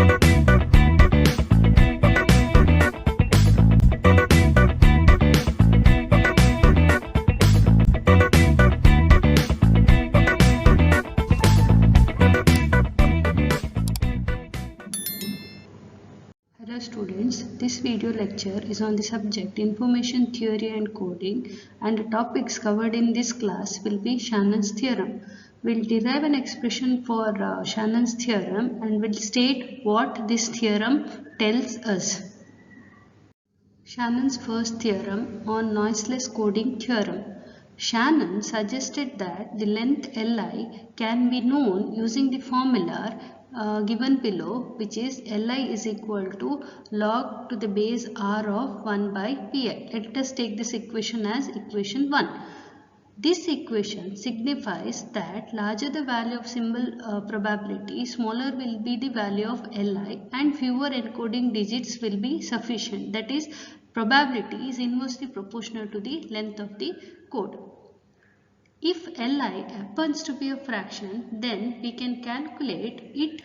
Hello students, this video lecture is on the subject Information Theory and Coding, and the topics covered in this class will be Shannon's theorem. We'll derive an expression for Shannon's theorem and will state what this theorem tells us. Shannon's first theorem on noiseless coding theorem. Shannon suggested that the length Li can be known using the formula given below, which is Li is equal to log to the base r of 1 by pi. Let us take this equation as equation 1. This equation signifies that larger the value of symbol probability, smaller will be the value of Li and fewer encoding digits will be sufficient. That is, probability is inversely proportional to the length of the code. If Li happens to be a fraction, then we can calculate it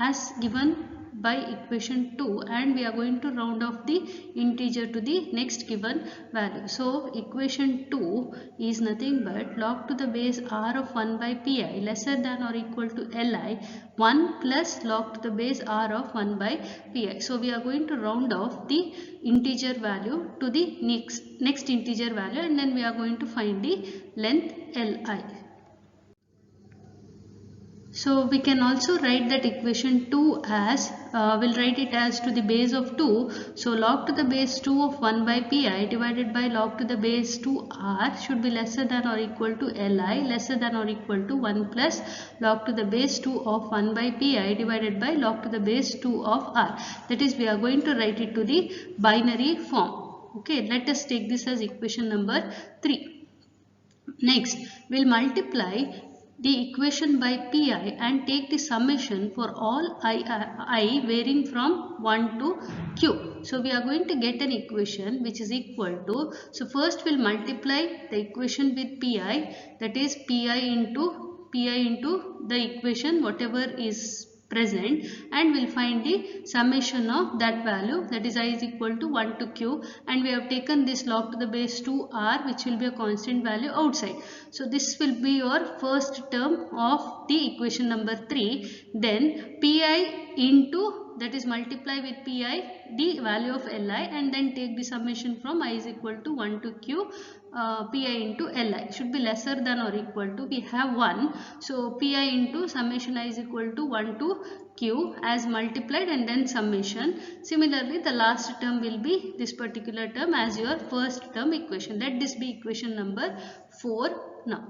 as given by equation 2, and we are going to round off the integer to the next given value. So equation 2 is nothing but log to the base r of 1 by pi lesser than or equal to Li 1 plus log to the base r of 1 by pi. So we are going to round off the integer value to the next integer value, and then we are going to find the length Li. So we can also write that equation 2 as, we'll write it as to the base of 2. So log to the base 2 of 1 by pi divided by log to the base 2r should be lesser than or equal to Li lesser than or equal to 1 plus log to the base 2 of 1 by pi divided by log to the base 2 of r. That is, we are going to write it to the binary form. Okay, let us take this as equation number 3. Next, we'll multiply the equation by pi and take the summation for all I varying from 1 to q. So we are going to get an equation which is equal to, so first we'll multiply the equation with pi, that is pi into the equation whatever is present, and we'll find the summation of that value, that is I is equal to 1 to q, and we have taken this log to the base 2r which will be a constant value outside. So this will be your first term of the equation number 3. Then pi into, that is multiply with pi the value of Li, and then take the summation from I is equal to 1 to q, pi into Li should be lesser than or equal to, we have 1, so pi into summation I is equal to 1 to q as multiplied and then summation. Similarly, the last term will be this particular term as your first term equation. Let this be equation number 4 now.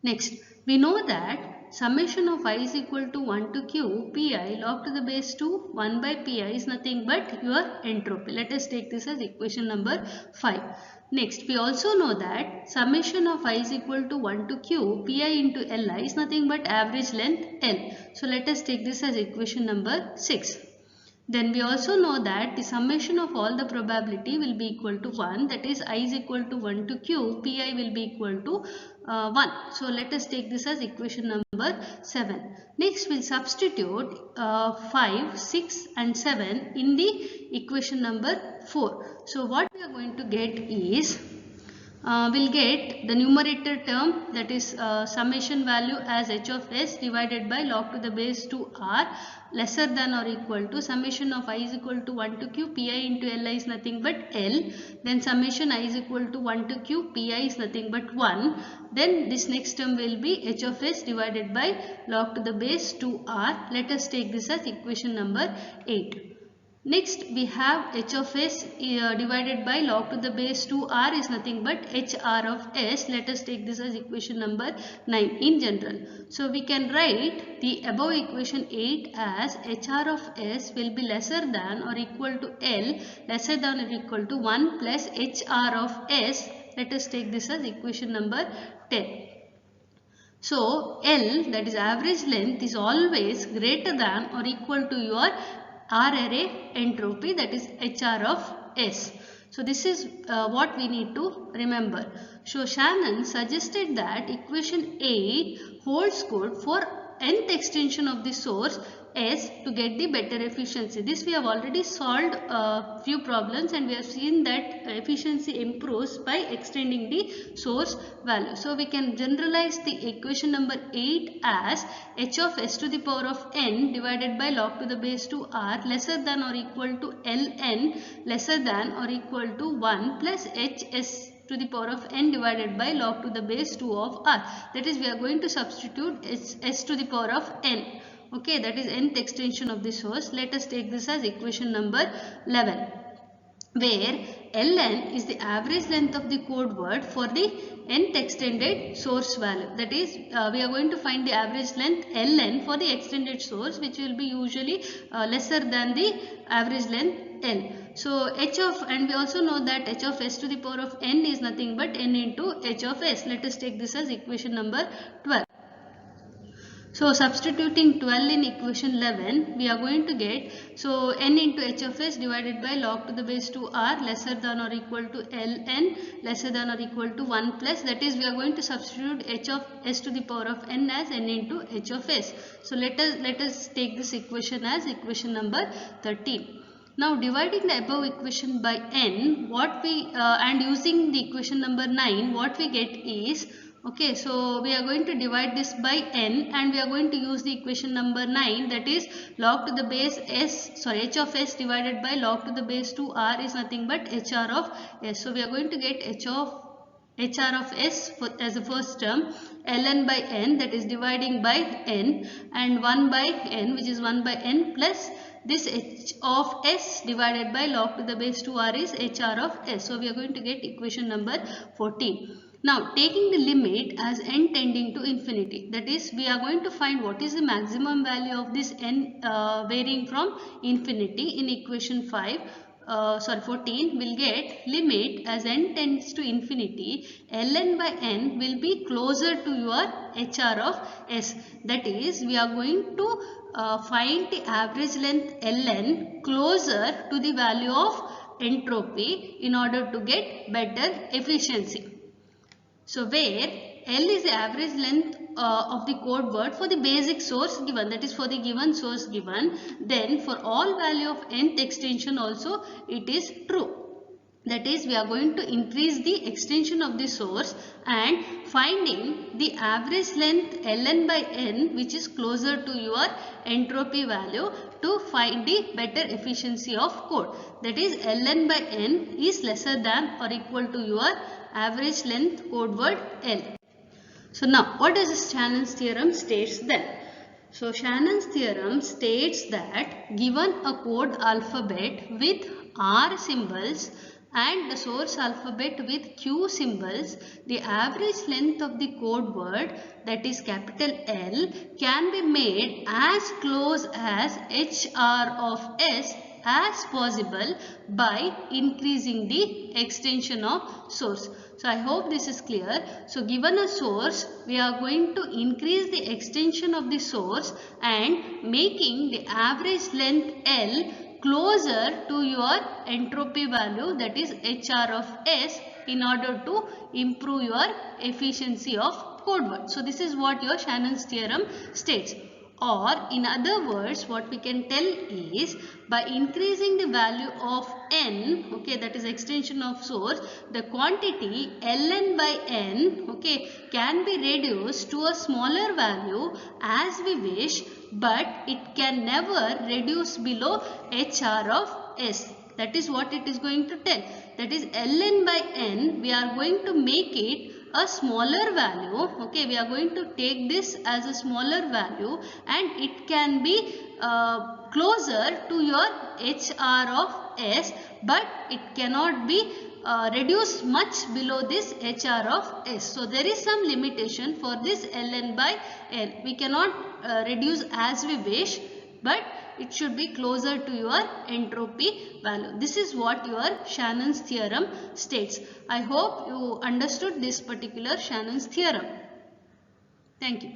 Next, we know that summation of I is equal to 1 to q pi log to the base 2 1 by pi is nothing but your entropy. Let us take this as equation number 5. Next, we also know that summation of I is equal to 1 to q pi into Li is nothing but average length L. So let us take this as equation number 6. Then we also know that the summation of all the probability will be equal to 1, that is I is equal to 1 to q, pi will be equal to 1. So let us take this as equation number 7. Next, we'll substitute 5, 6 and 7 in the equation number 4. So what we are going to get is, we'll get the numerator term, that is summation value as h of s divided by log to the base 2r lesser than or equal to summation of I is equal to 1 to q pi into Li is nothing but L. Then summation I is equal to 1 to q pi is nothing but 1. Then this next term will be h of s divided by log to the base 2r. Let us take this as equation number 8. Next, we have h of s divided by log to the base 2r is nothing but hr of s. Let us take this as equation number 9 in general. So we can write the above equation 8 as hr of s will be lesser than or equal to L lesser than or equal to 1 plus hr of s. Let us take this as equation number 10. So L, that is average length, is always greater than or equal to your R array entropy, that is HR of S. So this is what we need to remember. So Shannon suggested that equation 8 holds good for nth extension of the source S to get the better efficiency. This we have already solved a few problems and we have seen that efficiency improves by extending the source value. So we can generalize the equation number 8 as h of s to the power of n divided by log to the base 2r lesser than or equal to ln lesser than or equal to 1 plus hs to the power of n divided by log to the base 2 of r. That is, we are going to substitute s to the power of n. Okay, that is nth extension of the source. Let us take this as equation number 11, where ln is the average length of the code word for the nth extended source value. That is, we are going to find the average length ln for the extended source, which will be usually lesser than the average length L. So and we also know that h of s to the power of n is nothing but n into h of s. Let us take this as equation number 12. So substituting 12 in equation 11, we are going to get, so n into h of s divided by log to the base 2r lesser than or equal to ln lesser than or equal to 1 plus, that is, we are going to substitute h of s to the power of n as n into h of s. So let us take this equation as equation number 13. Now dividing the above equation by n, what we and using the equation number 9, what we get is, okay, so we are going to divide this by n and we are going to use the equation number 9, that is log to the base h of s divided by log to the base 2r is nothing but hr of s. So we are going to get hr of s as the first term, ln by n, that is dividing by n, and 1 by n, which is 1 by n, plus this h of s divided by log to the base 2r is hr of s. So we are going to get equation number 14. Now taking the limit as n tending to infinity, that is, we are going to find what is the maximum value of this n varying from infinity. In equation 14, we'll get limit as n tends to infinity, ln by n will be closer to your hr of s. That is, we are going to find the average length ln closer to the value of entropy in order to get better efficiency. So where L is the average length of the code word for the basic source given, that is for the given source given, then for all value of nth extension also it is true. That is, we are going to increase the extension of the source and finding the average length ln by n, which is closer to your entropy value, to find the better efficiency of code. That is, ln by n is lesser than or equal to your average length code word L. So now, what does Shannon's theorem states then? So Shannon's theorem states that given a code alphabet with R symbols and the source alphabet with Q symbols, the average length of the code word, that is capital L, can be made as close as HR of S as possible by increasing the extension of source. So I hope this is clear. So given a source, we are going to increase the extension of the source and making the average length L closer to your entropy value, that is HR of S, in order to improve your efficiency of code word. So this is what your Shannon's theorem states. Or in other words, what we can tell is, by increasing the value of n, okay, that is extension of source, the quantity ln by n, okay, can be reduced to a smaller value as we wish, but it can never reduce below hr of s. That is what it is going to tell. That is, ln by n, we are going to make it a smaller value. Okay, we are going to take this as a smaller value and it can be closer to your HR of S, but it cannot be reduced much below this HR of S. So there is some limitation for this ln by n. We cannot reduce as we wish, but it should be closer to your entropy value. This is what your Shannon's theorem states. I hope you understood this particular Shannon's theorem. Thank you.